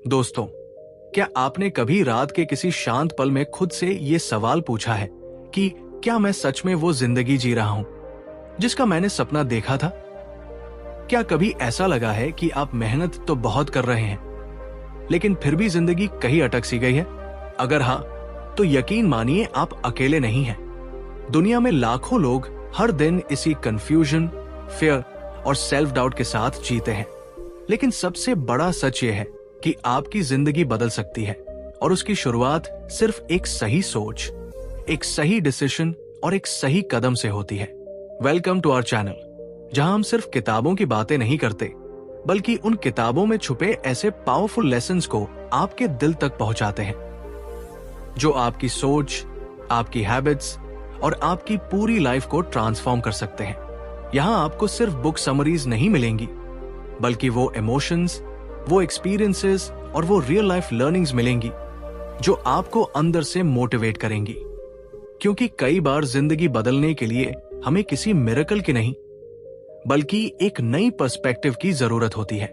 दोस्तों, क्या आपने कभी रात के किसी शांत पल में खुद से ये सवाल पूछा है कि क्या मैं सच में वो जिंदगी जी रहा हूं जिसका मैंने सपना देखा था? क्या कभी ऐसा लगा है कि आप मेहनत तो बहुत कर रहे हैं लेकिन फिर भी जिंदगी कहीं अटक सी गई है? अगर हाँ, तो यकीन मानिए आप अकेले नहीं हैं। दुनिया में लाखों लोग हर दिन इसी कंफ्यूजन, फियर और सेल्फ डाउट के साथ जीते हैं। लेकिन सबसे बड़ा सच ये है कि आपकी जिंदगी बदल सकती है और उसकी शुरुआत सिर्फ एक सही सोच, एक सही डिसीजन और एक सही कदम से होती है। वेलकम टू आवर चैनल, जहां हम सिर्फ किताबों की बातें नहीं करते बल्कि उन किताबों में छुपे ऐसे पावरफुल लेसन्स को आपके दिल तक पहुंचाते हैं जो आपकी सोच, आपकी हैबिट्स और आपकी पूरी लाइफ को ट्रांसफॉर्म कर सकते हैं। यहां आपको सिर्फ बुक समरीज नहीं मिलेंगी बल्कि वो इमोशंस, वो एक्सपीरियंसेस और वो रियल लाइफ लर्निंग्स मिलेंगी जो आपको अंदर से मोटिवेट करेंगी। क्योंकि कई बार जिंदगी बदलने के लिए हमें किसी मिरेकल की नहीं बल्कि एक नई पर्सपेक्टिव की जरूरत होती है।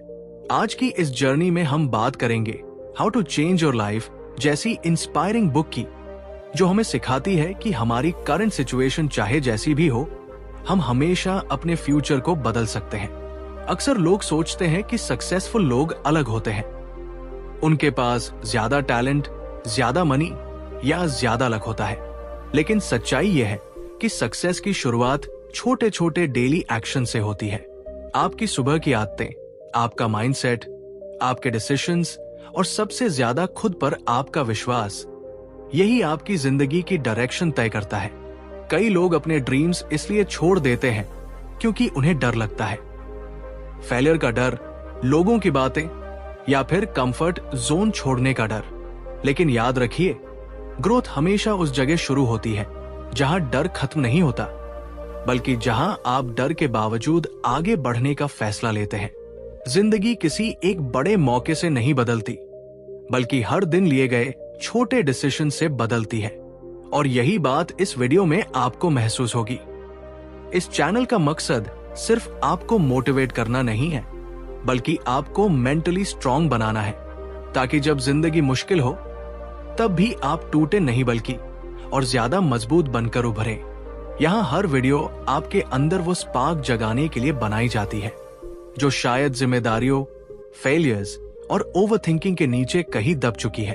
आज की इस जर्नी में हम बात करेंगे how to change your life जैसी इंस्पायरिंग बुक की, जो हमें सिखाती है कि हमारी करंट सिचुएशन चाहे जैसी भी हो, हम हमेशा अपने फ्यूचर को बदल सकते हैं। अक्सर लोग सोचते हैं कि सक्सेसफुल लोग अलग होते हैं, उनके पास ज्यादा टैलेंट, ज्यादा मनी या ज्यादा लक होता है। लेकिन सच्चाई यह है कि सक्सेस की शुरुआत छोटे छोटे डेली एक्शन से होती है। आपकी सुबह की आदतें, आपका माइंडसेट, आपके डिसीजंस और सबसे ज्यादा खुद पर आपका विश्वास, यही आपकी जिंदगी की डायरेक्शन तय करता है। कई लोग अपने ड्रीम्स इसलिए छोड़ देते हैं क्योंकि उन्हें डर लगता है। फेलियर का डर, लोगों की बातें या फिर कंफर्ट जोन छोड़ने का डर। लेकिन याद रखिए, ग्रोथ हमेशा उस जगह शुरू होती है जहां डर खत्म नहीं होता, बल्कि जहां आप डर के बावजूद आगे बढ़ने का फैसला लेते हैं। जिंदगी किसी एक बड़े मौके से नहीं बदलती बल्कि हर दिन लिए गए छोटे डिसीजन से बदलती है। और यही बात इस वीडियो में आपको महसूस होगी। इस चैनल का मकसद सिर्फ आपको मोटिवेट करना नहीं है बल्कि आपको मेंटली स्ट्रांग बनाना है, ताकि जब जिंदगी मुश्किल हो तब भी आप टूटे नहीं बल्कि और ज्यादा मजबूत बनकर उभरे। यहाँ हर वीडियो आपके अंदर वो स्पार्क जगाने के लिए बनाई जाती है जो शायद जिम्मेदारियों, फेलियर्स और ओवरथिंकिंग के नीचे कहीं दब चुकी है।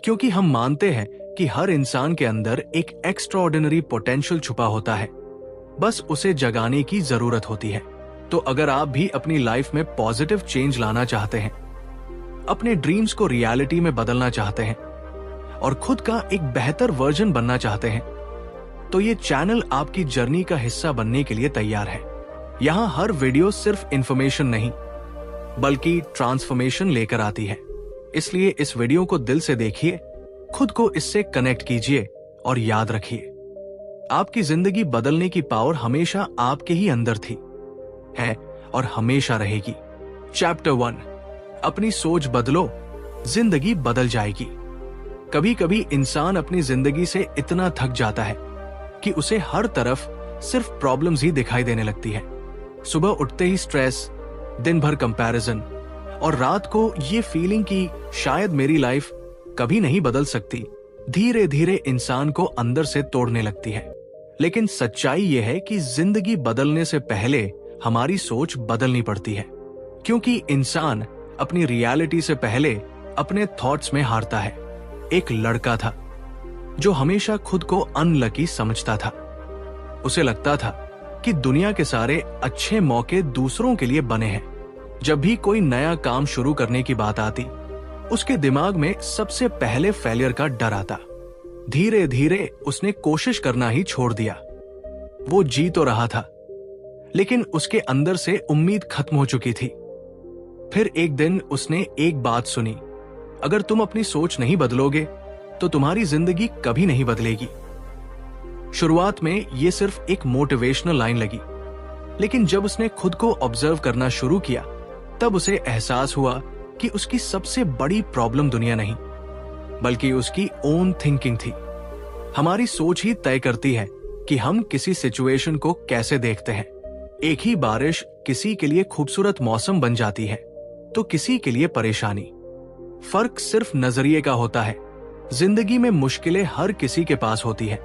क्योंकि हम मानते हैं कि हर इंसान के अंदर एक एक्स्ट्राऑर्डिनरी पोटेंशियल छुपा होता है, बस उसे जगाने की जरूरत होती है। तो अगर आप भी अपनी लाइफ में पॉजिटिव चेंज लाना चाहते हैं, अपने ड्रीम्स को रियलिटी में बदलना चाहते हैं और खुद का एक बेहतर वर्जन बनना चाहते हैं, तो ये चैनल आपकी जर्नी का हिस्सा बनने के लिए तैयार है। यहाँ हर वीडियो सिर्फ इंफॉर्मेशन नहीं बल्कि ट्रांसफॉर्मेशन लेकर आती है। इसलिए इस वीडियो को दिल से देखिए, खुद को इससे कनेक्ट कीजिए और याद रखिए, आपकी जिंदगी बदलने की पावर हमेशा आपके ही अंदर थी, है और हमेशा रहेगी। चैप्टर 1, अपनी सोच बदलो, जिंदगी बदल जाएगी। कभी कभी इंसान अपनी जिंदगी से इतना थक जाता है कि उसे हर तरफ सिर्फ प्रॉब्लम्स ही दिखाई देने लगती है। सुबह उठते ही स्ट्रेस, दिन भर कंपैरिजन और रात को ये फीलिंग कि शायद मेरी लाइफ कभी नहीं बदल सकती, धीरे धीरे इंसान को अंदर से तोड़ने लगती है। लेकिन सच्चाई यह है कि जिंदगी बदलने से पहले हमारी सोच बदलनी पड़ती है, क्योंकि इंसान अपनी रियलिटी से पहले अपने थॉट्स में हारता है। एक लड़का था जो हमेशा खुद को अनलकी समझता था। उसे लगता था कि दुनिया के सारे अच्छे मौके दूसरों के लिए बने हैं। जब भी कोई नया काम शुरू करने की बात आती, उसके दिमाग में सबसे पहले फेलियर का डर आता। धीरे धीरे उसने कोशिश करना ही छोड़ दिया। वो जी तो रहा था, लेकिन उसके अंदर से उम्मीद खत्म हो चुकी थी। फिर एक दिन उसने एक बात सुनी, अगर तुम अपनी सोच नहीं बदलोगे तो तुम्हारी जिंदगी कभी नहीं बदलेगी। शुरुआत में ये सिर्फ एक मोटिवेशनल लाइन लगी, लेकिन जब उसने खुद को ऑब्जर्व करना शुरू किया, तब उसे एहसास हुआ कि उसकी सबसे बड़ी प्रॉब्लम दुनिया नहीं बल्कि उसकी ओन थिंकिंग थी। हमारी सोच ही तय करती है कि हम किसी सिचुएशन को कैसे देखते हैं। एक ही बारिश किसी के लिए खूबसूरत मौसम बन जाती है तो किसी के लिए परेशानी। फर्क सिर्फ नजरिए का होता है। जिंदगी में मुश्किलें हर किसी के पास होती है,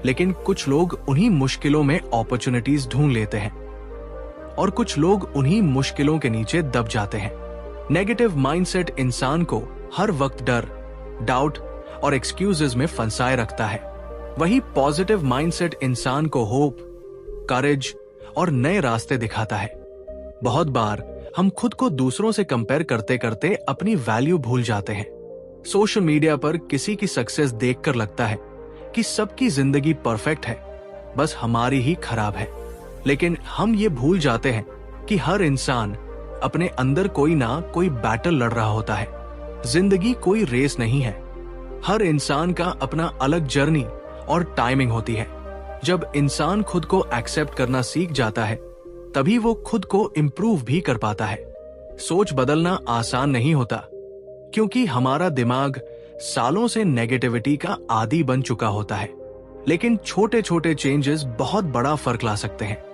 लेकिन कुछ लोग उन्हीं मुश्किलों में अपॉर्चुनिटीज ढूंढ लेते हैं और कुछ लोग उन्हीं मुश्किलों के नीचे दब जाते हैं। नेगेटिव माइंडसेट इंसान को हर वक्त डर, डाउट और एक्सक्यूजेस में फंसाए रखता है। वही पॉजिटिव माइंडसेट इंसान को होप, करेज और नए रास्ते दिखाता है। बहुत बार हम खुद को दूसरों से कंपेयर करते करते अपनी वैल्यू भूल जाते हैं। सोशल मीडिया पर किसी की सक्सेस देखकर लगता है कि सबकी जिंदगी परफेक्ट है, बस हमारी ही खराब है। लेकिन हम ये भूल जाते हैं कि हर इंसान अपने अंदर कोई ना कोई बैटल लड़ रहा होता है। जिंदगी कोई रेस नहीं है। हर इंसान का अपना अलग जर्नी और टाइमिंग होती है। जब इंसान खुद को एक्सेप्ट करना सीख जाता है, तभी वो खुद को इम्प्रूव भी कर पाता है। सोच बदलना आसान नहीं होता, क्योंकि हमारा दिमाग सालों से नेगेटिविटी का आदी बन चुका होता है। लेकिन छोटे छोटे चेंजेस बहुत बड़ा फर्क ला सकते हैं।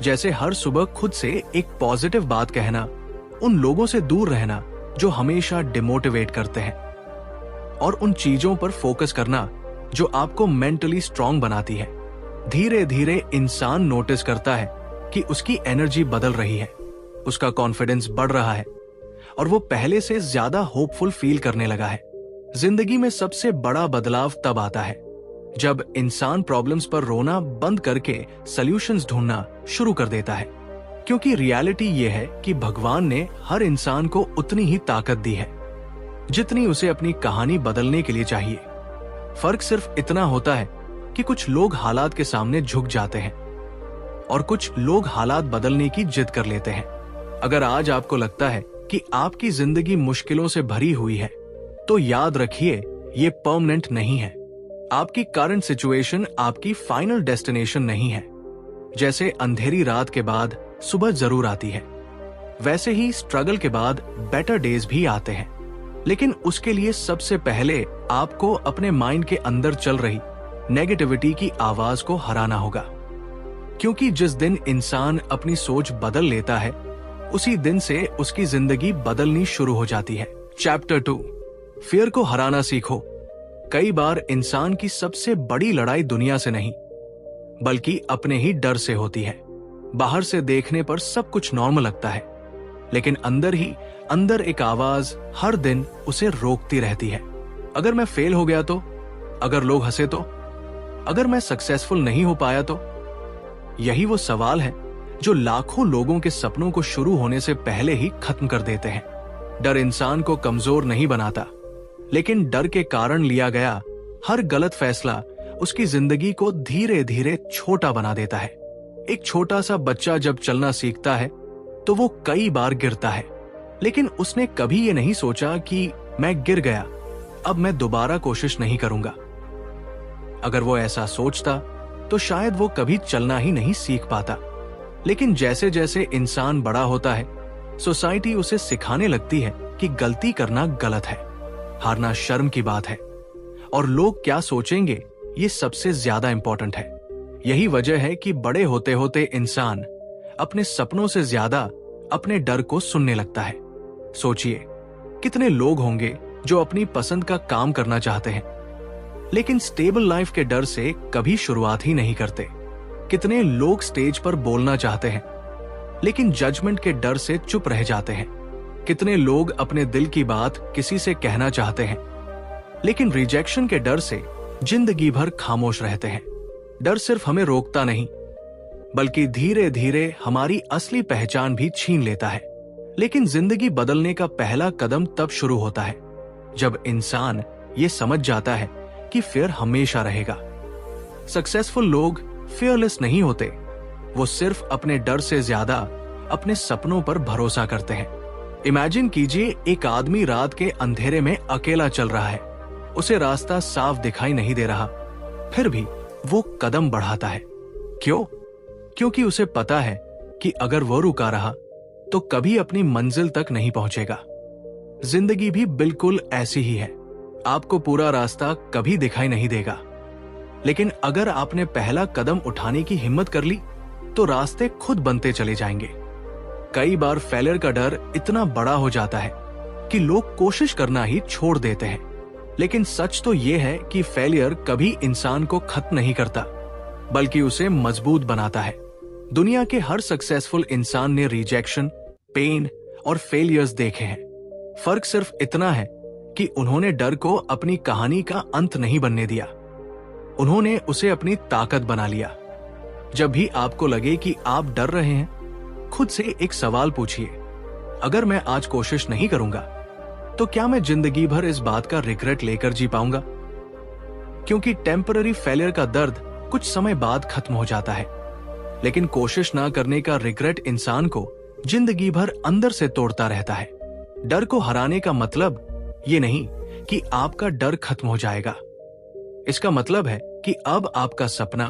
जैसे हर सुबह खुद से एक पॉजिटिव बात कहना, उन लोगों से दूर रहना जो हमेशा डिमोटिवेट करते हैं, और उन चीजों पर फोकस करना जो आपको मेंटली स्ट्रांग बनाती है। धीरे धीरे इंसान नोटिस करता है कि उसकी एनर्जी बदल रही है, उसका कॉन्फिडेंस बढ़ रहा है और वो पहले से ज्यादा होपफुल फील करने लगा है। जिंदगी में सबसे बड़ा बदलाव तब आता है जब इंसान प्रॉब्लम्स पर रोना बंद करके सॉल्यूशंस ढूंढना शुरू कर देता है। क्योंकि रियलिटी ये है कि भगवान ने हर इंसान को उतनी ही ताकत दी है जितनी उसे अपनी कहानी बदलने के लिए चाहिए। फर्क सिर्फ इतना होता है कि कुछ लोग हालात के सामने झुक जाते हैं और कुछ लोग हालात बदलने की जिद कर लेते हैं। अगर आज आपको लगता है कि आपकी जिंदगी मुश्किलों से भरी हुई है, तो याद रखिए ये परमानेंट नहीं है। आपकी करंट सिचुएशन आपकी फाइनल डेस्टिनेशन नहीं है। जैसे अंधेरी रात के बाद सुबह जरूर आती है, वैसे ही स्ट्रगल के बाद बेटर डेज भी आते हैं। लेकिन उसके लिए सबसे पहले आपको अपने माइंड के अंदर चल रही नेगेटिविटी की आवाज को हराना होगा। क्योंकि जिस दिन इंसान अपनी सोच बदल लेता है, उसी दिन से उसकी जिंदगी बदलनी शुरू हो जाती है। चैप्टर 2, फियर को हराना सीखो। कई बार इंसान की सबसे बड़ी लड़ाई दुनिया से नहीं, बल्कि अपने ही डर से होती है। बाहर से देखने पर सब कुछ नॉर्मल लगता है, लेकिन अंदर ही अंदर एक आवाज हर दिन उसे रोकती रहती है। अगर मैं फेल हो गया तो, अगर लोग हंसे तो, अगर मैं सक्सेसफुल नहीं हो पाया तो। यही वो सवाल है जो लाखों लोगों के सपनों को शुरू होने से पहले ही खत्म कर देते हैं। डर इंसान को कमजोर नहीं बनाता, लेकिन डर के कारण लिया गया हर गलत फैसला उसकी जिंदगी को धीरे धीरे छोटा बना देता है। एक छोटा सा बच्चा जब चलना सीखता है तो वो कई बार गिरता है, लेकिन उसने कभी ये नहीं सोचा कि मैं गिर गया, अब मैं दोबारा कोशिश नहीं करूंगा। अगर वो ऐसा सोचता तो शायद वो कभी चलना ही नहीं सीख पाता। लेकिन जैसे जैसे इंसान बड़ा होता है, सोसाइटी उसे सिखाने लगती है कि गलती करना गलत है, हारना शर्म की बात है, और लोग क्या सोचेंगे ये सबसे ज्यादा इंपॉर्टेंट है। यही वजह है कि बड़े होते होते इंसान अपने सपनों से ज्यादा अपने डर को सुनने लगता है। सोचिए, कितने लोग होंगे जो अपनी पसंद का काम करना चाहते हैं, लेकिन स्टेबल लाइफ के डर से कभी शुरुआत ही नहीं करते। कितने लोग स्टेज पर बोलना चाहते हैं, लेकिन जजमेंट के डर से चुप रह जाते हैं। कितने लोग अपने दिल की बात किसी से कहना चाहते हैं, लेकिन रिजेक्शन के डर से जिंदगी भर खामोश रहते हैं। डर सिर्फ हमें रोकता नहीं, बल्कि धीरे धीरे हमारी असली पहचान भी छीन लेता है। लेकिन जिंदगी बदलने का पहला कदम तब शुरू होता है जब इंसान ये समझ जाता है कि फियर हमेशा रहेगा। सक्सेसफुल लोग फियरलेस नहीं होते, वो सिर्फ अपने डर से ज्यादा अपने सपनों पर भरोसा करते हैं। इमेजिन कीजिए, एक आदमी रात के अंधेरे में अकेला चल रहा है, उसे रास्ता साफ दिखाई नहीं दे रहा, फिर भी वो कदम बढ़ाता है। क्यों? क्योंकि उसे पता है कि अगर वो रुका रहा तो कभी अपनी मंजिल तक नहीं पहुंचेगा। जिंदगी भी बिल्कुल ऐसी ही है। आपको पूरा रास्ता कभी दिखाई नहीं देगा, लेकिन अगर आपने पहला कदम उठाने की हिम्मत कर ली तो रास्ते खुद बनते चले जाएंगे। कई बार फेलियर का डर इतना बड़ा हो जाता है कि लोग कोशिश करना ही छोड़ देते हैं, लेकिन सच तो यह है कि फेलियर कभी इंसान को खत्म नहीं करता, बल्कि उसे मजबूत बनाता है। दुनिया के हर सक्सेसफुल इंसान ने रिजेक्शन, पेन और फेलियर्स देखे हैं। फर्क सिर्फ इतना है कि उन्होंने डर को अपनी कहानी का अंत नहीं बनने दिया, उन्होंने उसे अपनी ताकत बना लिया। जब भी आपको लगे कि आप डर रहे हैं, खुद से एक सवाल पूछिए, अगर मैं आज कोशिश नहीं करूंगा तो क्या मैं जिंदगी भर इस बात का रिग्रेट लेकर जी पाऊंगा? क्योंकि टेम्पररी फेलियर का दर्द कुछ समय बाद खत्म हो जाता है, लेकिन कोशिश ना करने का रिग्रेट इंसान को जिंदगी भर अंदर से तोड़ता रहता है। डर को हराने का मतलब ये नहीं कि आपका डर खत्म हो जाएगा। इसका मतलब है कि अब आपका सपना,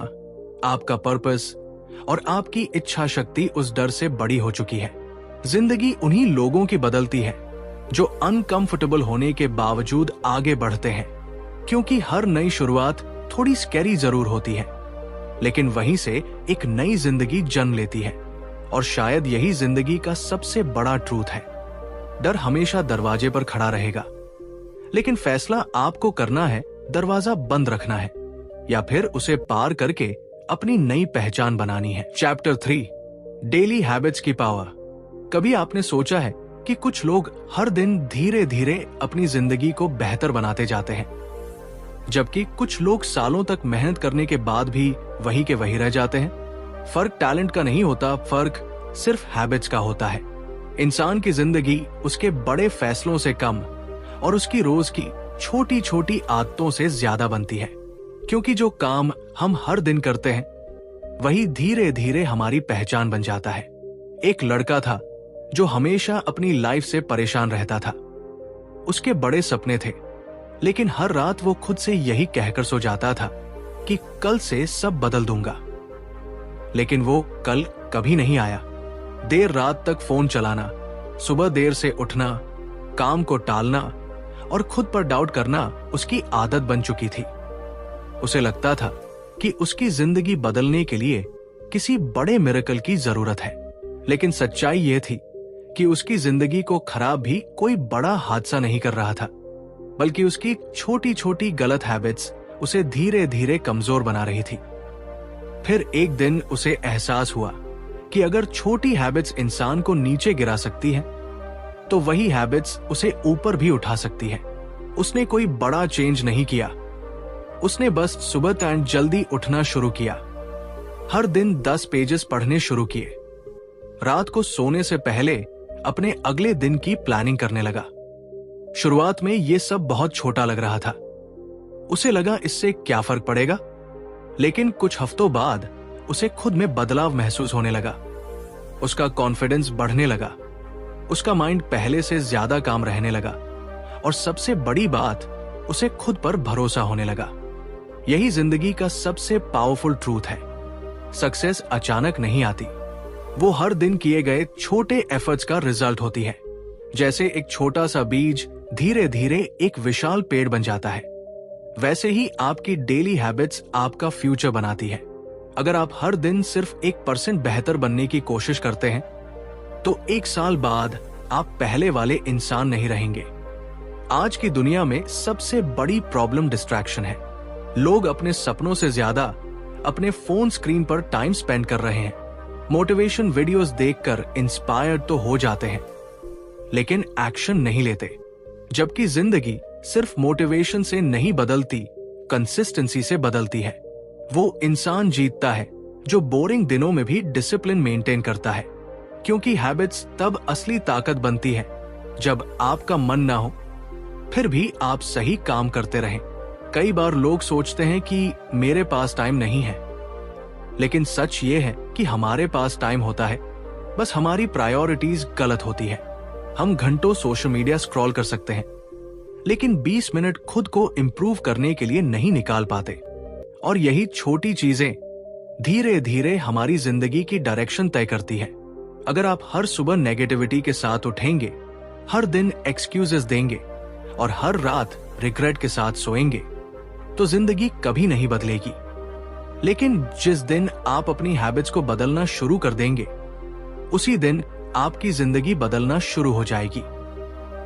आपका पर्पस और आपकी इच्छा शक्ति उस डर से बड़ी हो चुकी है। जिंदगी उन्हीं लोगों की बदलती है जो अनकंफर्टेबल होने के बावजूद आगे बढ़ते हैं, क्योंकि हर नई शुरुआत थोड़ी स्कैरी जरूर होती है, लेकिन वहीं से एक नई जिंदगी जन्म लेती है। और शायद यही जिंदगी का सबसे बड़ा ट्रूथ है। डर हमेशा दरवाजे पर खड़ा रहेगा, लेकिन फैसला आपको करना है दरवाजा बंद रखना है या फिर उसे पार करके अपनी नई पहचान बनानी है। चैप्टर 3, डेली हैबिट्स की पावर। कभी आपने सोचा है कि कुछ लोग हर दिन धीरे धीरे अपनी जिंदगी को बेहतर बनाते जाते हैं, जबकि कुछ लोग सालों तक मेहनत करने के बाद भी वही के वही रह जाते हैं? फर्क टैलेंट का नहीं होता, फर्क सिर्फ हैबिट्स का होता है। इंसान की जिंदगी उसके बड़े फैसलों से कम और उसकी रोज की छोटी छोटी आदतों से ज्यादा बनती है, क्योंकि जो काम हम हर दिन करते हैं वही धीरे धीरे हमारी पहचान बन जाता है। एक लड़का था जो हमेशा अपनी लाइफ से परेशान रहता था। उसके बड़े सपने थे, लेकिन हर रात वो खुद से यही कहकर सो जाता था कि कल से सब बदल दूंगा। लेकिन वो कल कभी नहीं आया। देर रात तक फोन चलाना, सुबह देर से उठना, काम को टालना और खुद पर डाउट करना उसकी आदत बन चुकी थी। उसे लगता था कि उसकी जिंदगी बदलने के लिए किसी बड़े मिरेकल की जरूरत है, लेकिन सच्चाई यह थी कि उसकी जिंदगी को खराब भी कोई बड़ा हादसा नहीं कर रहा था, बल्कि उसकी छोटी छोटी गलत हैबिट्स उसे धीरे धीरे कमजोर बना रही थी। फिर एक दिन उसे एहसास हुआ कि अगर छोटी हैबिट्स इंसान को नीचे गिरा सकती हैं, तो वही हैबिट्स उसे ऊपर भी उठा सकती है। उसने कोई बड़ा चेंज नहीं किया, उसने बस सुबह टाइम जल्दी उठना शुरू किया, हर दिन 10 पेजेस पढ़ने शुरू किए, रात को सोने से पहले अपने अगले दिन की प्लानिंग करने लगा। शुरुआत में यह सब बहुत छोटा लग रहा था। उसे लगा इससे क्या फर्क पड़ेगा, लेकिन कुछ हफ्तों बाद उसे खुद में बदलाव महसूस होने लगा। उसका कॉन्फिडेंस बढ़ने लगा, उसका माइंड पहले से ज्यादा काम रहने लगा और सबसे बड़ी बात, उसे खुद पर भरोसा होने लगा। यही जिंदगी का सबसे पावरफुल ट्रूथ है। सक्सेस अचानक नहीं आती, वो हर दिन किए गए छोटे एफर्ट्स का रिजल्ट होती है। जैसे एक छोटा सा बीज धीरे धीरे एक विशाल पेड़ बन जाता है, वैसे ही आपकी डेली हैबिट्स आपका फ्यूचर बनाती है। अगर आप हर दिन सिर्फ 1% बेहतर बनने की कोशिश करते हैं, तो 1 साल बाद आप पहले वाले इंसान नहीं रहेंगे। आज की दुनिया में सबसे बड़ी प्रॉब्लम डिस्ट्रैक्शन है। लोग अपने सपनों से ज्यादा अपने फोन स्क्रीन पर टाइम स्पेंड कर रहे हैं। मोटिवेशन वीडियोस देखकर इंस्पायर्ड तो हो जाते हैं, लेकिन एक्शन नहीं लेते। जबकि जिंदगी सिर्फ मोटिवेशन से नहीं बदलती, कंसिस्टेंसी से बदलती है। वो इंसान जीतता है जो बोरिंग दिनों में भी डिसिप्लिन मेंटेन करता है, क्योंकि हैबिट्स तब असली ताकत बनती है जब आपका मन ना हो, फिर भी आप सही काम करते रहें। कई बार लोग सोचते हैं कि मेरे पास टाइम नहीं है, लेकिन सच ये है कि हमारे पास टाइम होता है, बस हमारी प्रायोरिटीज गलत होती है। हम घंटों सोशल मीडिया स्क्रॉल कर सकते हैं, लेकिन 20 मिनट खुद को इंप्रूव करने के लिए नहीं निकाल पाते। और यही छोटी चीजें धीरे धीरे हमारी जिंदगी की डायरेक्शन तय करती है। अगर आप हर सुबह नेगेटिविटी के साथ उठेंगे, हर दिन एक्सक्यूजेस देंगे और हर रात रिग्रेट के साथ सोएंगे, तो जिंदगी कभी नहीं बदलेगी। लेकिन जिस दिन आप अपनी हैबिट्स को बदलना शुरू कर देंगे, उसी दिन आपकी जिंदगी बदलना शुरू हो जाएगी।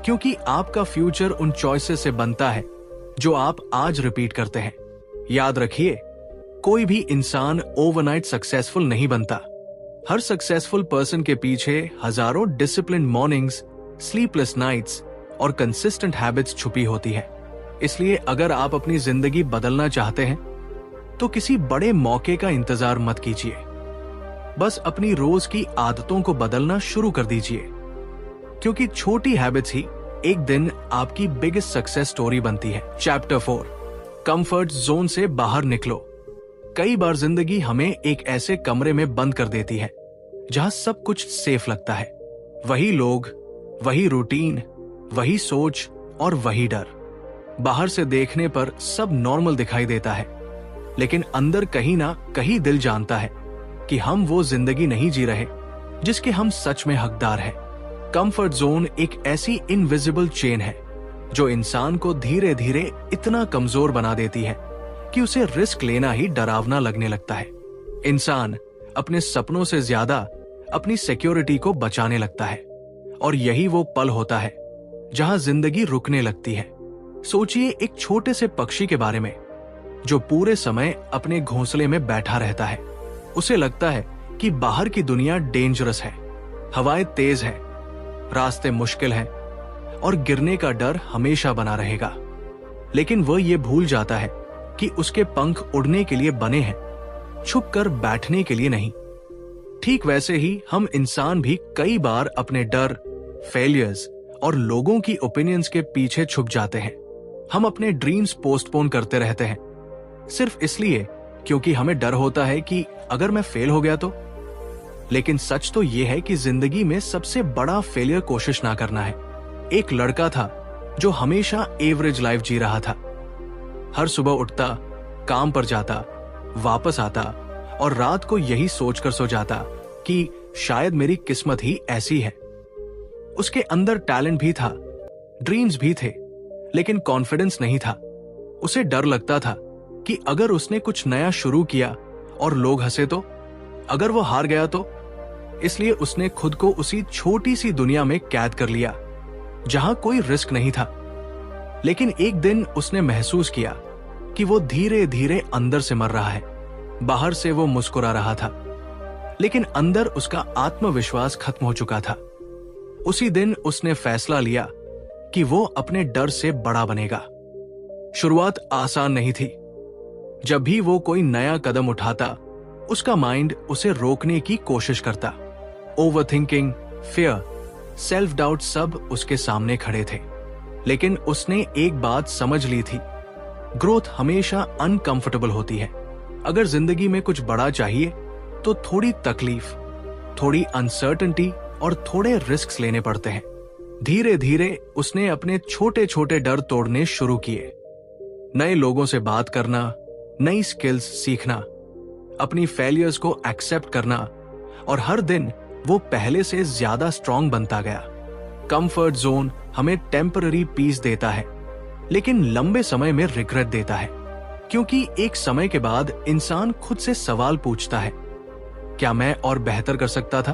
क्योंकि आपका फ्यूचर उन चॉइसेस से बनता है जो आप आज रिपीट करते हैं। याद रखिए, कोई भी इंसान ओवरनाइट सक्सेसफुल नहीं बनता। हर सक्सेसफुल पर्सन के पीछे हजारों डिसिप्लिन मॉर्निंग्स, स्लीपलेस नाइट्स और कंसिस्टेंट हैबिट्स छुपी होती है। इसलिए अगर आप अपनी जिंदगी बदलना चाहते हैं तो किसी बड़े मौके का इंतजार मत कीजिए। बस अपनी रोज की आदतों को बदलना शुरू कर दीजिए, क्योंकि छोटी हैबिट्स ही एक दिन आपकी बिगेस्ट सक्सेस स्टोरी बनती है। चैप्टर 4, कंफर्ट जोन से बाहर निकलो। कई बार जिंदगी हमें एक ऐसे कमरे में बंद कर देती है जहां सब कुछ सेफ लगता है। वही लोग, वही रूटीन, वही सोच और वही डर। बाहर से देखने पर सब नॉर्मल दिखाई देता है, लेकिन अंदर कहीं ना कहीं दिल जानता है कि हम वो जिंदगी नहीं जी रहे जिसके हम सच में हकदार हैं। कंफर्ट जोन एक ऐसी इनविजिबल चेन है जो इंसान को धीरे धीरे इतना कमजोर बना देती है कि उसे रिस्क लेना ही डरावना लगने लगता है। इंसान अपने सपनों से ज्यादा अपनी सिक्योरिटी को बचाने लगता है, और यही वो पल होता है जहां जिंदगी रुकने लगती है। सोचिए एक छोटे से पक्षी के बारे में जो पूरे समय अपने घोंसले में बैठा रहता है। उसे लगता है कि बाहर की दुनिया डेंजरस है, हवाएं तेज है, रास्ते मुश्किल हैं और गिरने का डर हमेशा बना रहेगा। लेकिन वह ये भूल जाता है कि उसके पंख उड़ने के लिए बने हैं, छुप कर बैठने के लिए नहीं। ठीक वैसे ही हम इंसान भी कई बार अपने डर, फेलियर्स और लोगों की ओपिनियंस के पीछे छुप जाते हैं। हम अपने ड्रीम्स पोस्टपोन करते रहते हैं सिर्फ इसलिए क्योंकि हमें डर होता है कि अगर मैं फेल हो गया तो। लेकिन सच तो यह है कि जिंदगी में सबसे बड़ा फेलियर कोशिश ना करना है। एक लड़का था जो हमेशा एवरेज लाइफ जी रहा था। हर सुबह उठता, काम पर जाता, वापस आता और रात को यही सोचकर सो जाता कि शायद मेरी किस्मत ही ऐसी है। उसके अंदर टैलेंट भी था, ड्रीम्स भी थे, लेकिन कॉन्फिडेंस नहीं था। उसे डर लगता था कि अगर उसने कुछ नया शुरू किया और लोग हंसे तो, अगर वो हार गया तो। इसलिए उसने खुद को उसी छोटी सी दुनिया में कैद कर लिया जहां कोई रिस्क नहीं था। लेकिन एक दिन उसने महसूस किया कि वो धीरे धीरे अंदर से मर रहा है। बाहर से वो मुस्कुरा रहा था, लेकिन अंदर उसका आत्मविश्वास खत्म हो चुका था। उसी दिन उसने फैसला लिया कि वो अपने डर से बड़ा बनेगा। शुरुआत आसान नहीं थी। जब भी वो कोई नया कदम उठाता, उसका माइंड उसे रोकने की कोशिश करता। ओवरथिंकिंग, फियर, सेल्फ डाउट सब उसके सामने खड़े थे। लेकिन उसने एक बात समझ ली थी, ग्रोथ हमेशा अनकंफर्टेबल होती है। अगर जिंदगी में कुछ बड़ा चाहिए तो थोड़ी तकलीफ, थोड़ी अनसर्टेनिटी और थोड़े रिस्क लेने पड़ते हैं। धीरे धीरे उसने अपने छोटे छोटे डर तोड़ने शुरू किए। नए लोगों से बात करना, नई स्किल्स सीखना, अपनी फेलियर्स को एक्सेप्ट करना, और हर दिन वो पहले से ज्यादा स्ट्रांग बनता गया। कंफर्ट जोन हमें टेम्पररी पीस देता है, लेकिन लंबे समय में रिग्रेट देता है, क्योंकि एक समय के बाद इंसान खुद से सवाल पूछता है, क्या मैं और बेहतर कर सकता था?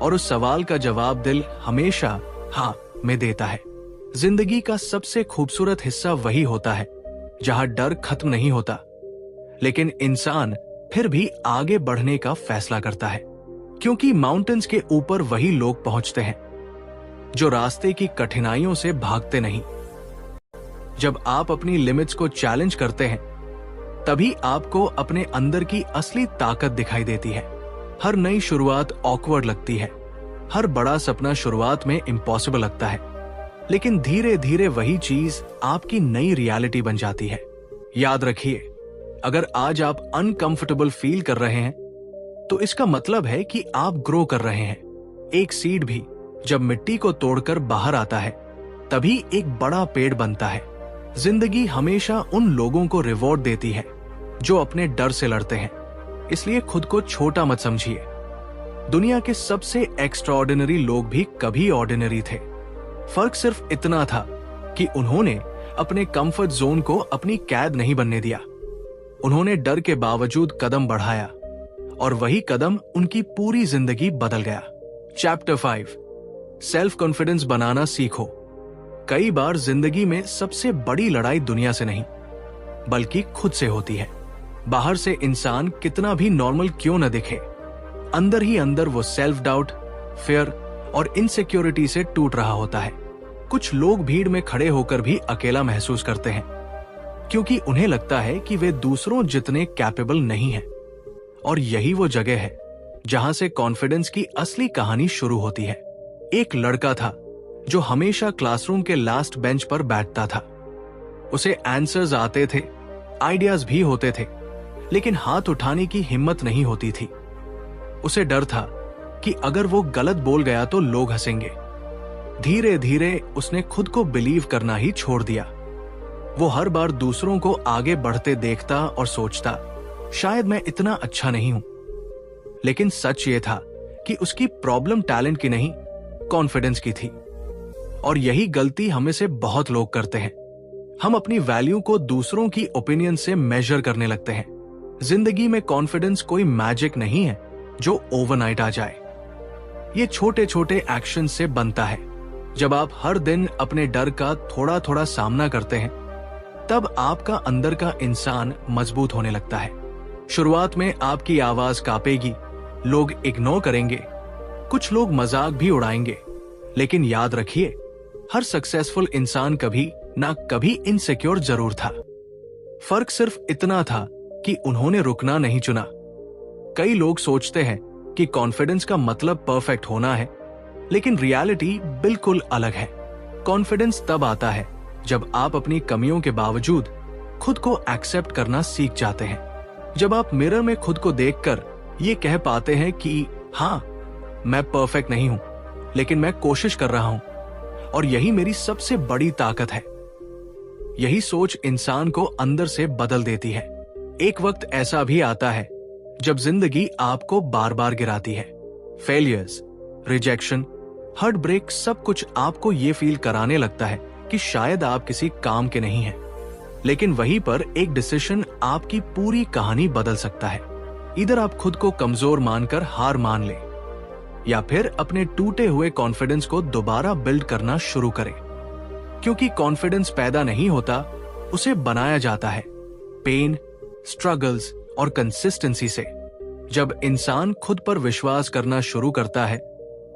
और उस सवाल का जवाब दिल हमेशा हाँ में देता है। जिंदगी का सबसे खूबसूरत हिस्सा वही होता है जहां डर खत्म नहीं होता, लेकिन इंसान फिर भी आगे बढ़ने का फैसला करता है, क्योंकि माउंटेन्स के ऊपर वही लोग पहुंचते हैं जो रास्ते की कठिनाइयों से भागते नहीं। जब आप अपनी लिमिट्स को चैलेंज करते हैं, तभी आपको अपने अंदर की असली ताकत दिखाई देती है। हर नई शुरुआत ऑकवर्ड लगती है, हर बड़ा सपना शुरुआत में इम्पॉसिबल लगता है, लेकिन धीरे धीरे वही चीज आपकी नई रियलिटी बन जाती है। याद रखिए, अगर आज आप अनकंफर्टेबल फील कर रहे हैं तो इसका मतलब है कि आप ग्रो कर रहे हैं। एक सीड भी जब मिट्टी को तोड़कर बाहर आता है, तभी एक बड़ा पेड़ बनता है। जिंदगी हमेशा उन लोगों को रिवॉर्ड देती है जो अपने डर से लड़ते हैं, इसलिए खुद को छोटा मत समझिए। दुनिया के सबसे एक्स्ट्राऑर्डिनरी लोग भी कभी ऑर्डिनरी थे। फर्क सिर्फ इतना था कि उन्होंने अपने कंफर्ट जोन को अपनी कैद नहीं बनने दिया। उन्होंने डर के बावजूद कदम बढ़ाया, और वही कदम उनकी पूरी जिंदगी बदल गया। चैप्टर 5, सेल्फ कॉन्फिडेंस बनाना सीखो। कई बार जिंदगी में सबसे बड़ी लड़ाई दुनिया से नहीं बल्कि खुद से होती है। बाहर से इंसान कितना भी नॉर्मल क्यों न दिखे, अंदर ही अंदर वो सेल्फ डाउट, फियर और इनसिक्योरिटी से टूट रहा होता है। कुछ लोग भीड़ में खड़े होकर भी अकेला महसूस करते हैं क्योंकि उन्हें लगता है कि वे दूसरों जितने कैपेबल नहीं हैं। और यही वो जगह है जहां से कॉन्फिडेंस की असली कहानी शुरू होती है। एक लड़का था जो हमेशा क्लासरूम के लास्ट बेंच पर बैठता था। उसे आंसर्स आते थे, आइडियाज भी होते थे, लेकिन हाथ उठाने की हिम्मत नहीं होती थी। उसे डर था कि अगर वो गलत बोल गया तो लोग हंसेंगे। धीरे धीरे उसने खुद को बिलीव करना ही छोड़ दिया। वो हर बार दूसरों को आगे बढ़ते देखता और सोचता, शायद मैं इतना अच्छा नहीं हूं। लेकिन सच ये था कि उसकी प्रॉब्लम टैलेंट की नहीं, कॉन्फिडेंस की थी। और यही गलती हमें से बहुत लोग करते हैं। हम अपनी वैल्यू को दूसरों की ओपिनियन से मेजर करने लगते हैं। जिंदगी में कॉन्फिडेंस कोई मैजिक नहीं है जो ओवरनाइट आ जाए। ये छोटे छोटे एक्शन से बनता है। जब आप हर दिन अपने डर का थोड़ा थोड़ा सामना करते हैं, तब आपका अंदर का इंसान मजबूत होने लगता है। शुरुआत में आपकी आवाज कांपेगी, लोग इग्नोर करेंगे, कुछ लोग मजाक भी उड़ाएंगे, लेकिन याद रखिए, हर सक्सेसफुल इंसान कभी ना कभी इनसिक्योर जरूर था। फर्क सिर्फ इतना था कि उन्होंने रुकना नहीं चुना। कई लोग सोचते हैं कि कॉन्फिडेंस का मतलब परफेक्ट होना है, लेकिन रियलिटी बिल्कुल अलग है। कॉन्फिडेंस तब आता है जब आप अपनी कमियों के बावजूद खुद को एक्सेप्ट करना सीख जाते हैं। जब आप मिरर में खुद को देखकर ये कह पाते हैं कि हाँ, मैं परफेक्ट नहीं हूं, लेकिन मैं कोशिश कर रहा हूं और यही मेरी सबसे बड़ी ताकत है। यही सोच इंसान को अंदर से बदल देती है। एक वक्त ऐसा भी आता है जब जिंदगी आपको बार बार गिराती है। फेलियर्स, रिजेक्शन, हार्ट ब्रेक, सब कुछ आपको ये फील कराने लगता है कि शायद आप किसी काम के नहीं हैं। लेकिन वहीं पर एक डिसीजन आपकी पूरी कहानी बदल सकता है। इधर आप खुद को कमजोर मानकर हार मान ले, या फिर अपने टूटे हुए कॉन्फिडेंस को दोबारा बिल्ड करना शुरू करें। क्योंकि कॉन्फिडेंस पैदा नहीं होता, उसे बनाया जाता है पेन, स्ट्रगल्स और कंसिस्टेंसी से। जब इंसान खुद पर विश्वास करना शुरू करता है,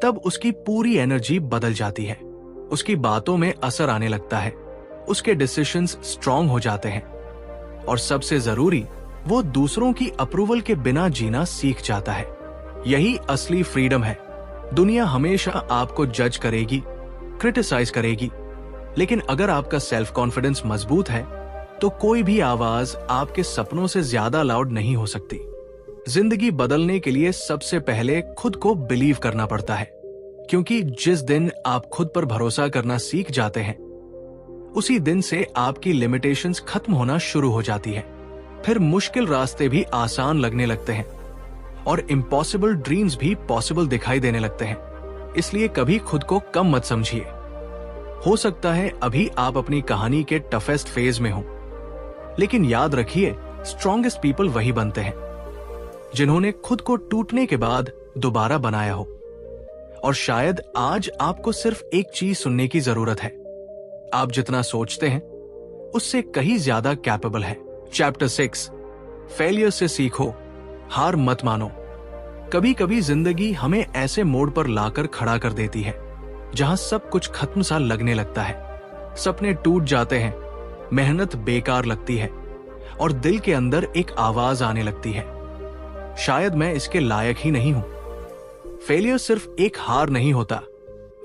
तब उसकी पूरी एनर्जी बदल जाती है। उसकी बातों में असर आने लगता है, उसके डिसीजंस स्ट्रांग हो जाते हैं, और सबसे जरूरी, वो दूसरों की अप्रूवल के बिना जीना सीख जाता है। यही असली फ्रीडम है। दुनिया हमेशा आपको जज करेगी, क्रिटिसाइज करेगी, लेकिन अगर आपका सेल्फ कॉन्फिडेंस मजबूत है, तो कोई भी आवाज आपके सपनों से ज्यादा लाउड नहीं हो सकती। जिंदगी बदलने के लिए सबसे पहले खुद को बिलीव करना पड़ता है, क्योंकि जिस दिन आप खुद पर भरोसा करना सीख जाते हैं, उसी दिन से आपकी लिमिटेशंस खत्म होना शुरू हो जाती है। फिर मुश्किल रास्ते भी आसान लगने लगते हैं और इम्पॉसिबल ड्रीम्स भी पॉसिबल दिखाई देने लगते हैं। इसलिए कभी खुद को कम मत समझिए। हो सकता है अभी आप अपनी कहानी के टफेस्ट फेज में हो, लेकिन याद रखिए, स्ट्रॉन्गेस्ट पीपल वही बनते हैं जिन्होंने खुद को टूटने के बाद दोबारा बनाया हो। और शायद आज आपको सिर्फ एक चीज सुनने की जरूरत है, आप जितना सोचते हैं उससे कहीं ज्यादा कैपेबल है। चैप्टर 6, फेलियर से सीखो, हार मत मानो। कभी कभी जिंदगी हमें ऐसे मोड़ पर लाकर खड़ा कर देती है जहां सब कुछ खत्म सा लगने लगता है। सपने टूट जाते हैं, मेहनत बेकार लगती है, और दिल के अंदर एक आवाज आने लगती है, शायद मैं इसके लायक ही नहीं हूं। फेलियर सिर्फ एक हार नहीं होता,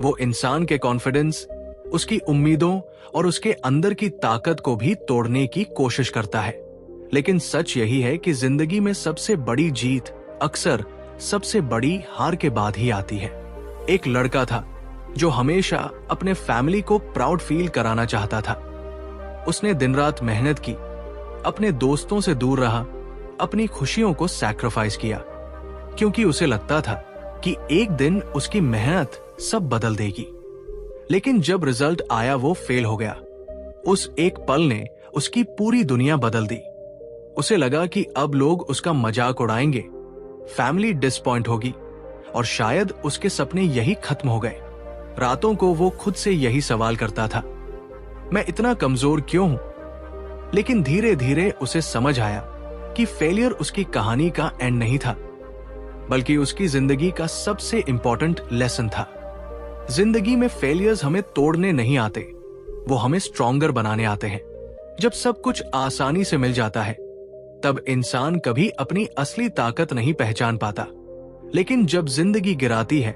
वो इंसान के कॉन्फिडेंस, उसकी उम्मीदों और उसके अंदर की ताकत को भी तोड़ने की कोशिश करता है। लेकिन सच यही है कि जिंदगी में सबसे बड़ी जीत अक्सर सबसे बड़ी हार के बाद ही आती है। एक लड़का था जो हमेशा अपने फैमिली को प्राउड फील कराना चाहता था। उसने दिन रात मेहनत की, अपने दोस्तों से दूर रहा, अपनी खुशियों को सैक्रिफाइस किया, क्योंकि उसे लगता था कि एक दिन उसकी मेहनत सब बदल देगी। लेकिन जब रिजल्ट आया, वो फेल हो गया। उस एक पल ने उसकी पूरी दुनिया बदल दी। उसे लगा कि अब लोग उसका मजाक उड़ाएंगे, फैमिली डिसपॉइंट होगी, और शायद उसके सपने यही खत्म हो गए। रातों को वो खुद से यही सवाल करता था, मैं इतना कमजोर क्यों हूं? लेकिन धीरे धीरे उसे समझ आया कि फेलियर उसकी कहानी का एंड नहीं था, बल्कि उसकी जिंदगी का सबसे इंपॉर्टेंट लेसन था। जिंदगी में फेलियर्स हमें तोड़ने नहीं आते, वो हमें स्ट्रॉन्गर बनाने आते हैं। जब सब कुछ आसानी से मिल जाता है तब इंसान कभी अपनी असली ताकत नहीं पहचान पाता, लेकिन जब जिंदगी गिराती है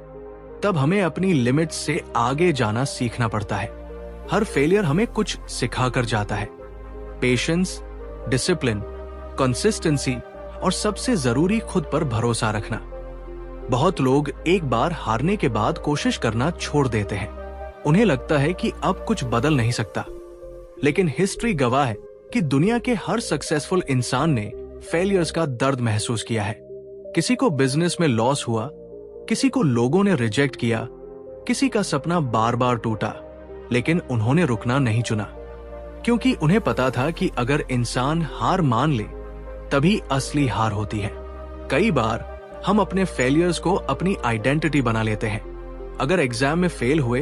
तब हमें अपनी लिमिट से आगे जाना सीखना पड़ता है। हर फेलियर हमें कुछ सिखा कर जाता है। पेशेंस, डिसिप्लिन, कंसिस्टेंसी और सबसे जरूरी खुद पर भरोसा रखना। बहुत लोग एक बार हारने के बाद कोशिश करना छोड़ देते हैं। उन्हें लगता है कि अब कुछ बदल नहीं सकता, लेकिन हिस्ट्री गवाह है कि दुनिया के हर सक्सेसफुल इंसान ने फेलियर्स का दर्द महसूस किया है। किसी को बिजनेस में लॉस हुआ, किसी को लोगों ने रिजेक्ट किया, किसी का सपना बार बार टूटा, लेकिन उन्होंने रुकना नहीं चुना, क्योंकि उन्हें पता था कि अगर इंसान हार मान ले तभी असली हार होती है। कई बार हम अपने फेलियर्स को अपनी आइडेंटिटी बना लेते हैं। अगर एग्जाम में फेल हुए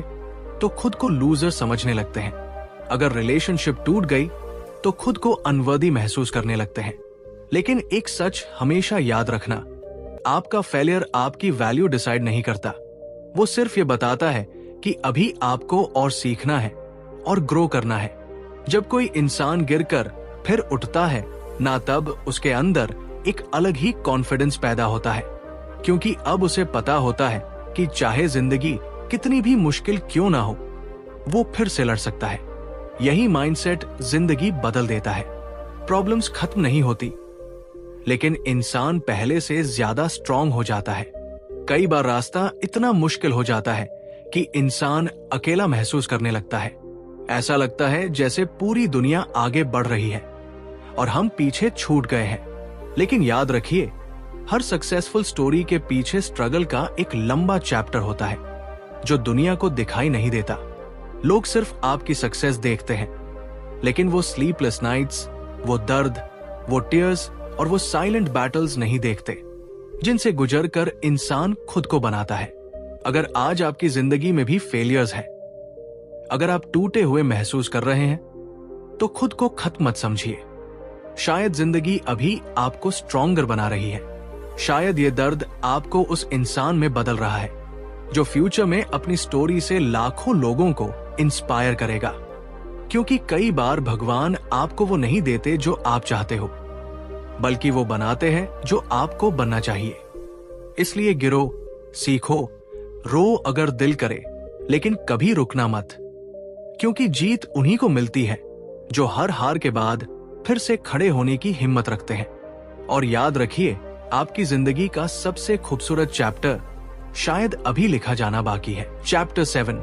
तो खुद को लूजर समझने लगते हैं। अगर रिलेशनशिप टूट गई तो खुद को अनवर्दी महसूस करने लगते हैं। लेकिन एक सच हमेशा याद रखना, आपका फेलियर आपकी वैल्यू डिसाइड नहीं करता। वो सिर्फ ये बताता है कि अभी आपको और सीखना है और ग्रो करना है। जब कोई इंसान गिरकर फिर उठता है ना, तब उसके अंदर एक अलग ही कॉन्फिडेंस पैदा होता है, क्योंकि अब उसे पता होता है कि चाहे जिंदगी कितनी भी मुश्किल क्यों ना हो, वो फिर से लड़ सकता है। यही माइंडसेट जिंदगी बदल देता है। प्रॉब्लम्स खत्म नहीं होती, लेकिन इंसान पहले से ज्यादा स्ट्रांग हो जाता है। कई बार रास्ता इतना मुश्किल हो जाता है कि इंसान अकेला महसूस करने लगता है। ऐसा लगता है जैसे पूरी दुनिया आगे बढ़ रही है और हम पीछे छूट गए हैं। लेकिन याद रखिए, हर सक्सेसफुल स्टोरी के पीछे स्ट्रगल का एक लंबा चैप्टर होता है जो दुनिया को दिखाई नहीं देता। लोग सिर्फ आपकी सक्सेस देखते हैं, लेकिन वो स्लीपलेस नाइट्स, वो दर्द, वो टीयर्स और वो साइलेंट बैटल्स नहीं देखते, जिनसे गुजरकर इंसान खुद को बनाता है। अगर आज आपकी जिंदगी में भी फेलियर्स है, अगर आप टूटे हुए महसूस कर रहे हैं, तो खुद को खत्म मत समझिए। शायद जिंदगी अभी आपको स्ट्रॉन्गर बना रही है। शायद ये दर्द आपको उस इंसान में बदल रहा है जो फ्यूचर में अपनी स्टोरी से लाखों लोगों को इंस्पायर करेगा। क्योंकि कई बार भगवान आपको वो नहीं देते जो आप चाहते हो, बल्कि वो बनाते हैं जो आपको बनना चाहिए। इसलिए गिरो, सीखो, रो अगर दिल करे, लेकिन कभी रुकना मत, क्योंकि जीत उन्हीं को मिलती है जो हर हार के बाद फिर से खड़े होने की हिम्मत रखते हैं। और याद रखिए, आपकी जिंदगी का सबसे खूबसूरत चैप्टर शायद अभी लिखा जाना बाकी है। चैप्टर 7,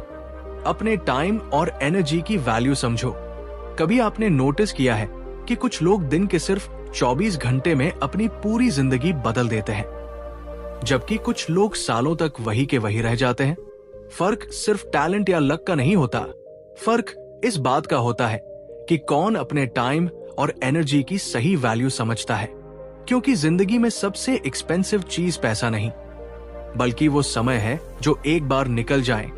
अपने टाइम और एनर्जी की वैल्यू समझो। कभी आपने नोटिस किया है कि कुछ लोग दिन के सिर्फ 24 घंटे में अपनी पूरी जिंदगी बदल देते हैं, जबकि कुछ लोग सालों तक वही के वही रह जाते हैं? फर्क सिर्फ टैलेंट या लक का नहीं होता, फर्क इस बात का होता है कि कौन अपने टाइम और एनर्जी की सही वैल्यू समझता है। क्योंकि जिंदगी में सबसे एक्सपेंसिव चीज पैसा नहीं, बल्कि वो समय है जो एक बार निकल जाए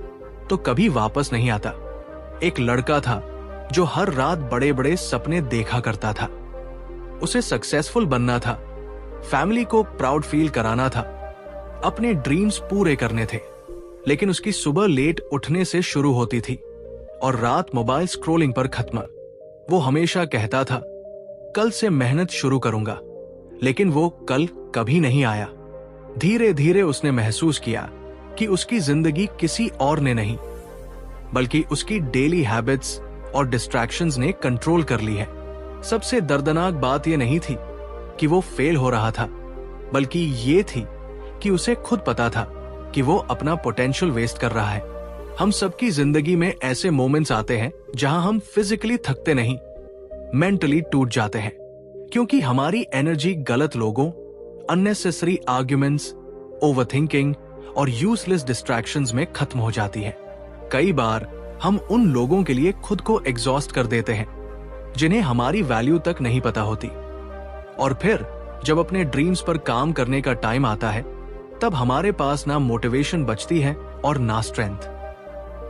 तो कभी वापस नहीं आता। एक लड़का था जो हर रात बड़े बड़े सपने देखा करता था। उसे सक्सेसफुल बनना था, फैमिली को प्राउड फील कराना था, अपने ड्रीम्स पूरे करने थे। लेकिन उसकी सुबह लेट उठने से शुरू होती थी और रात मोबाइल स्क्रोलिंग पर खत्म। वो हमेशा कहता था, कल से मेहनत शुरू करूंगा, लेकिन वो कल कभी नहीं आया। धीरे धीरे उसने महसूस किया कि उसकी जिंदगी किसी और ने नहीं, बल्कि उसकी डेली हैबिट्स और डिस्ट्रैक्शंस ने कंट्रोल कर ली है। सबसे दर्दनाक बात यह नहीं थी कि वो फेल हो रहा था, बल्कि ये थी कि उसे खुद पता था कि वो अपना पोटेंशियल वेस्ट कर रहा है। हम सबकी जिंदगी में ऐसे मोमेंट्स आते हैं जहां हम फिजिकली थकते नहीं, मेंटली टूट जाते हैं, क्योंकि हमारी एनर्जी गलत लोगों, अननेसेसरी आर्ग्यूमेंट्स, ओवरथिंकिंग और यूजलेस डिस्ट्रैक्शंस में खत्म हो जाती है। कई बार हम उन लोगों के लिए खुद को एग्जॉस्ट कर देते हैं जिन्हें हमारी वैल्यू तक नहीं पता होती। और फिर जब अपने ड्रीम्स पर काम करने का टाइम आता है, तब हमारे पास ना मोटिवेशन बचती है और ना स्ट्रेंथ।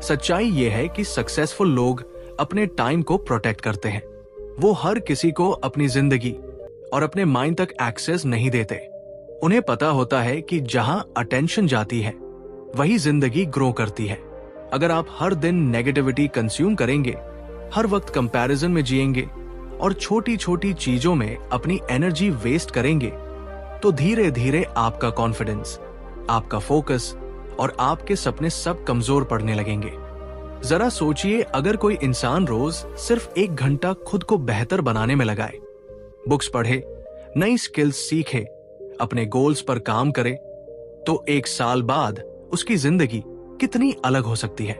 सच्चाई यह है कि सक्सेसफुल लोग अपने टाइम को प्रोटेक्ट करते हैं। वो हर किसी को अपनी जिंदगी और अपने माइंड तक एक्सेस नहीं देते। उन्हें पता होता है कि जहां अटेंशन जाती है वही जिंदगी ग्रो करती है। अगर आप हर दिन नेगेटिविटी कंज्यूम करेंगे, हर वक्त कंपैरिजन में जिएंगे और छोटी छोटी चीजों में अपनी एनर्जी वेस्ट करेंगे, तो धीरे धीरे आपका कॉन्फिडेंस, आपका फोकस और आपके सपने सब कमजोर पड़ने लगेंगे। जरा सोचिए, अगर कोई इंसान रोज सिर्फ 1 घंटा खुद को बेहतर बनाने में लगाए, बुक्स पढ़े, नई स्किल्स सीखे, अपने गोल्स पर काम करे, तो 1 साल बाद उसकी जिंदगी कितनी अलग हो सकती है।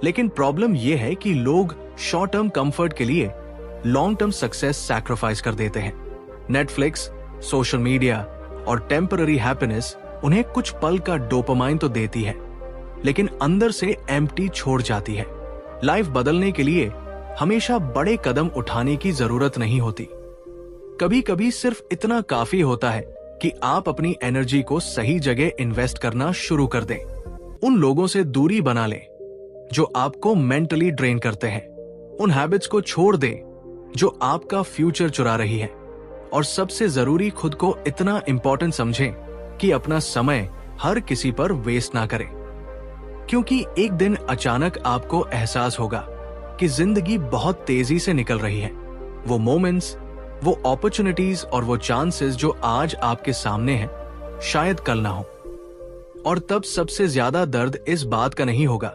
लेकिन प्रॉब्लम यह है कि लोग शॉर्ट टर्म कंफर्ट के लिए लॉन्ग टर्म सक्सेस सैक्रिफाइस कर देते हैं। नेटफ्लिक्स, सोशल मीडिया और टेम्पररी हैप्पीनेस उन्हें कुछ पल का डोपामाइन तो देती है, लेकिन अंदर से एम्प्टी छोड़ जाती है। लाइफ बदलने के लिए हमेशा बड़े कदम उठाने की जरूरत नहीं होती। कभी कभी सिर्फ इतना काफी होता है कि आप अपनी एनर्जी को सही जगह इन्वेस्ट करना शुरू कर दें। उन लोगों से दूरी बना लें जो आपको मेंटली ड्रेन करते हैं। उन हैबिट्स को छोड़ दें जो आपका फ्यूचर चुरा रही है। और सबसे जरूरी, खुद को इतना इंपॉर्टेंट समझें कि अपना समय हर किसी पर वेस्ट ना करें, क्योंकि एक दिन अचानक आपको एहसास होगा कि जिंदगी बहुत तेजी से निकल रही है। वो मोमेंट्स, वो अपॉर्चुनिटीज और वो चांसेस जो आज आपके सामने हैं, शायद कल ना हो। और तब सबसे ज्यादा दर्द इस बात का नहीं होगा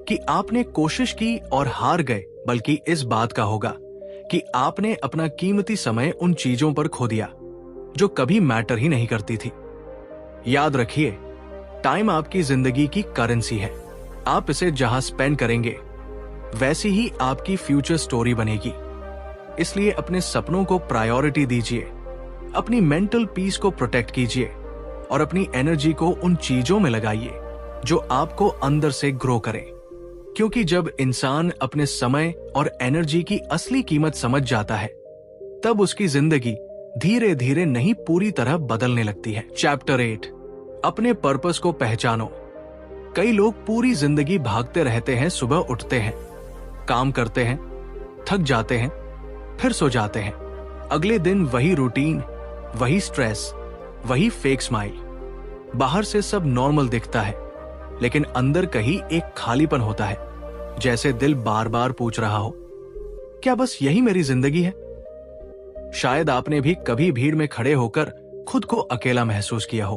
कि आपने कोशिश की और हार गए, बल्कि इस बात का होगा कि आपने अपना कीमती समय उन चीजों पर खो दिया जो कभी मैटर ही नहीं करती थी। याद रखिए, टाइम आपकी जिंदगी की करेंसी है। आप इसे जहां स्पेंड करेंगे, वैसी ही आपकी फ्यूचर स्टोरी बनेगी। इसलिए अपने सपनों को प्रायोरिटी दीजिए, अपनी मेंटल पीस को प्रोटेक्ट कीजिए और अपनी एनर्जी को उन चीजों में लगाइए जो आपको अंदर से ग्रो करें। क्योंकि जब इंसान अपने समय और एनर्जी की असली कीमत समझ जाता है, तब उसकी जिंदगी धीरे धीरे नहीं, पूरी तरह बदलने लगती है। चैप्टर 8, अपने पर्पस को पहचानो। कई लोग पूरी जिंदगी भागते रहते हैं। सुबह उठते हैं, काम करते हैं, थक जाते हैं, फिर सो जाते हैं। अगले दिन वही रूटीन, वही स्ट्रेस, वही फेक स्माइल। बाहर से सब नॉर्मल दिखता है, लेकिन अंदर कहीं एक खालीपन होता है, जैसे दिल बार बार पूछ रहा हो, क्या बस यही मेरी जिंदगी है? शायद आपने भी कभी भीड़ में खड़े होकर खुद को अकेला महसूस किया हो।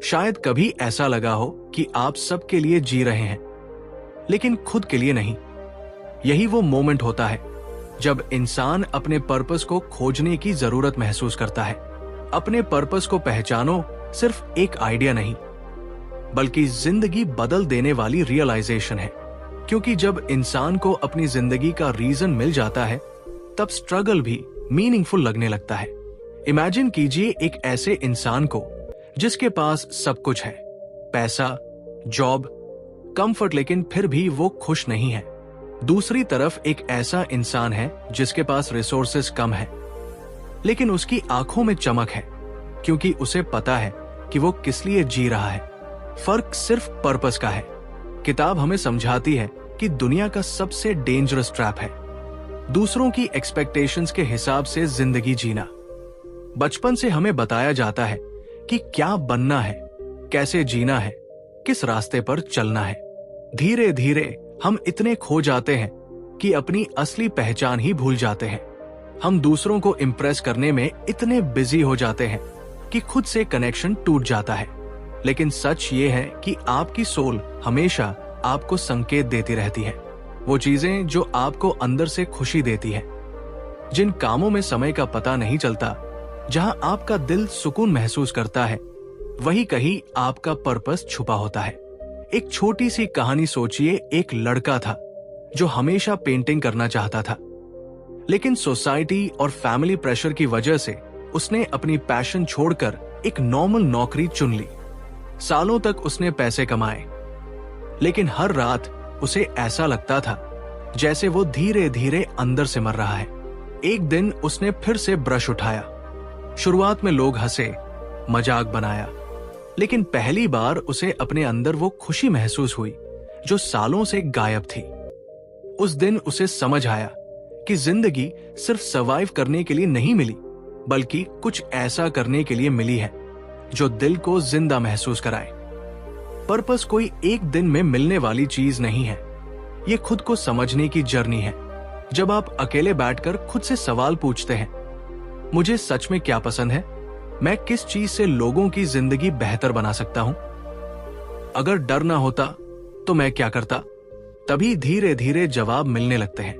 शायद कभी ऐसा लगा हो कि आप सबके लिए जी रहे हैं, लेकिन खुद के लिए नहीं। यही वो मोमेंट होता है जब इंसान अपने पर्पस को खोजने की जरूरत महसूस करता है। अपने पर्पस को पहचानो सिर्फ एक आइडिया नहीं, बल्कि जिंदगी बदल देने वाली रियलाइजेशन है। क्योंकि जब इंसान को अपनी जिंदगी का रीजन मिल जाता है, तब स्ट्रगल भी मीनिंगफुल लगने लगता है। इमेजिन कीजिए एक ऐसे इंसान को जिसके पास सब कुछ है, पैसा, जॉब, कंफर्ट, लेकिन फिर भी वो खुश नहीं है। दूसरी तरफ एक ऐसा इंसान है जिसके पास रिसोर्सेस कम है, लेकिन उसकी आंखों में चमक है, क्योंकि उसे पता है कि वो किस लिए जी रहा है। फर्क सिर्फ पर्पस का है। किताब हमें समझाती है कि दुनिया का सबसे डेंजरस ट्रैप है दूसरों की एक्सपेक्टेशंस के हिसाब से जिंदगी जीना। बचपन से हमें बताया जाता है कि क्या बनना है, कैसे जीना है, किस रास्ते पर चलना है। धीरे धीरे हम इतने खो जाते हैं कि अपनी असली पहचान ही भूल जाते हैं। हम दूसरों को इम्प्रेस करने में इतने बिजी हो जाते हैं कि खुद से कनेक्शन टूट जाता है। लेकिन सच ये है कि आपकी सोल हमेशा आपको संकेत देती रहती है। वो चीजें जो आपको अंदर से खुशी देती है, जिन कामों में समय का पता नहीं चलता, जहां आपका दिल सुकून महसूस करता है, वही कहीं आपका पर्पस छुपा होता है। एक छोटी सी कहानी सोचिए। एक लड़का था जो हमेशा पेंटिंग करना चाहता था, लेकिन सोसाइटी और फैमिली प्रेशर की वजह से उसने अपनी पैशन छोड़कर एक नॉर्मल नौकरी चुन ली। सालों तक उसने पैसे कमाए, लेकिन हर रात उसे ऐसा लगता था जैसे वो धीरे धीरे अंदर से मर रहा है। एक दिन उसने फिर से ब्रश उठाया। शुरुआत में लोग हंसे, मजाक बनाया, लेकिन पहली बार उसे अपने अंदर वो खुशी महसूस हुई जो सालों से गायब थी। उस दिन उसे समझ आया कि जिंदगी सिर्फ सर्वाइव करने के लिए नहीं मिली, बल्कि कुछ ऐसा करने के लिए मिली है जो दिल को जिंदा महसूस कराए। पर्पस कोई एक दिन में मिलने वाली चीज नहीं है, ये खुद को समझने की जर्नी है। जब आप अकेले बैठकर खुद से सवाल पूछते हैं, मुझे सच में क्या पसंद है, मैं किस चीज से लोगों की जिंदगी बेहतर बना सकता हूं, अगर डर ना होता तो मैं क्या करता, तभी धीरे धीरे जवाब मिलने लगते हैं।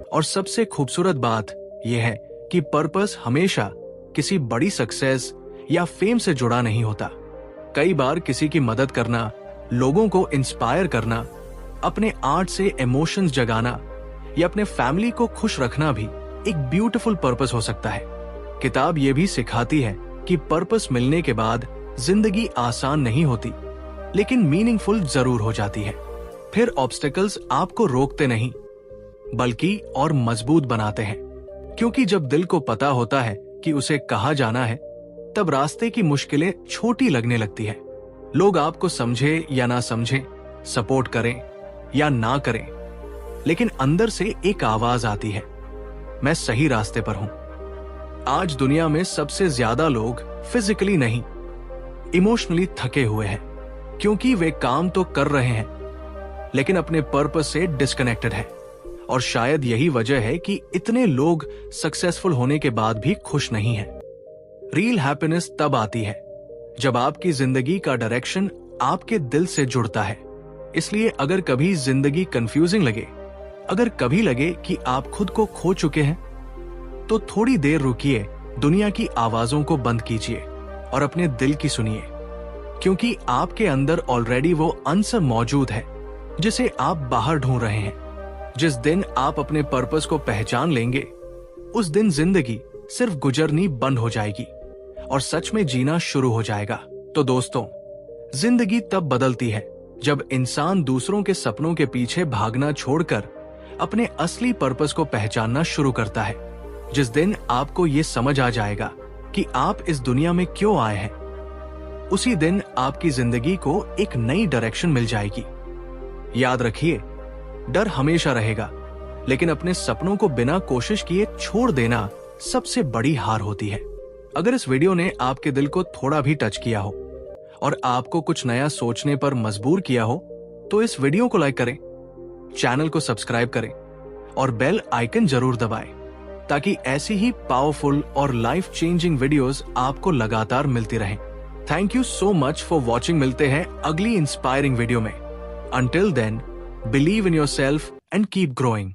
और सबसे खूबसूरत बात यह है कि पर्पस हमेशा किसी बड़ी सक्सेस या फेम से जुड़ा नहीं होता। कई बार किसी की मदद करना, लोगों को इंस्पायर करना, अपने आर्ट से इमोशंस जगाना या अपने फैमिली को खुश रखना भी एक ब्यूटीफुल पर्पस हो सकता है। किताब यह भी सिखाती है कि पर्पस मिलने के बाद जिंदगी आसान नहीं होती, लेकिन मीनिंगफुल जरूर हो जाती है। फिर ऑब्स्टेकल्स आपको रोकते नहीं, बल्कि और मजबूत बनाते हैं, क्योंकि जब दिल को पता होता है कि उसे कहाँ जाना है, तब रास्ते की मुश्किलें छोटी लगने लगती है। लोग आपको समझे या ना समझे, सपोर्ट करें या ना करें, लेकिन अंदर से एक आवाज आती है, मैं सही रास्ते पर हूं। आज दुनिया में सबसे ज्यादा लोग फिजिकली नहीं, इमोशनली थके हुए हैं, क्योंकि वे काम तो कर रहे हैं लेकिन अपने पर्पस से डिस्कनेक्टेड है। और शायद यही वजह है कि इतने लोग सक्सेसफुल होने के बाद भी खुश नहीं हैं। रियल हैप्पीनेस तब आती है जब आपकी जिंदगी का डायरेक्शन आपके दिल से जुड़ता है। इसलिए अगर कभी जिंदगी कंफ्यूजिंग लगे, अगर कभी लगे कि आप खुद को खो चुके हैं, तो थोड़ी देर रुकिए, दुनिया की आवाजों को बंद कीजिए और अपने दिल की सुनिए, क्योंकि आपके अंदर ऑलरेडी वो आंसर मौजूद है जिसे आप बाहर ढूंढ रहे हैं। जिस दिन आप अपने पर्पस को पहचान लेंगे, उस दिन जिंदगी सिर्फ गुजरनी बंद हो जाएगी और सच में जीना शुरू हो जाएगा। तो दोस्तों, जिंदगी तब बदलती है जब इंसान दूसरों के सपनों के पीछे भागना छोड़कर अपने असली पर्पस को पहचानना शुरू करता है। जिस दिन आपको ये समझ आ जाएगा कि आप इस दुनिया में क्यों आए हैं, उसी दिन आपकी जिंदगी को एक नई डायरेक्शन मिल जाएगी। याद रखिए, डर हमेशा रहेगा, लेकिन अपने सपनों को बिना कोशिश किए छोड़ देना सबसे बड़ी हार होती है। अगर इस वीडियो ने आपके दिल को थोड़ा भी टच किया हो और आपको कुछ नया सोचने पर मजबूर किया हो, तो इस वीडियो को लाइक करें, चैनल को सब्सक्राइब करें और बेल आइकन जरूर दबाएं, ताकि ऐसी ही पावरफुल और लाइफ चेंजिंग वीडियोस आपको लगातार मिलती रहें। Thank you so much for watching. मिलते हैं अगली इंस्पायरिंग वीडियो में। Until then, believe in yourself and keep growing.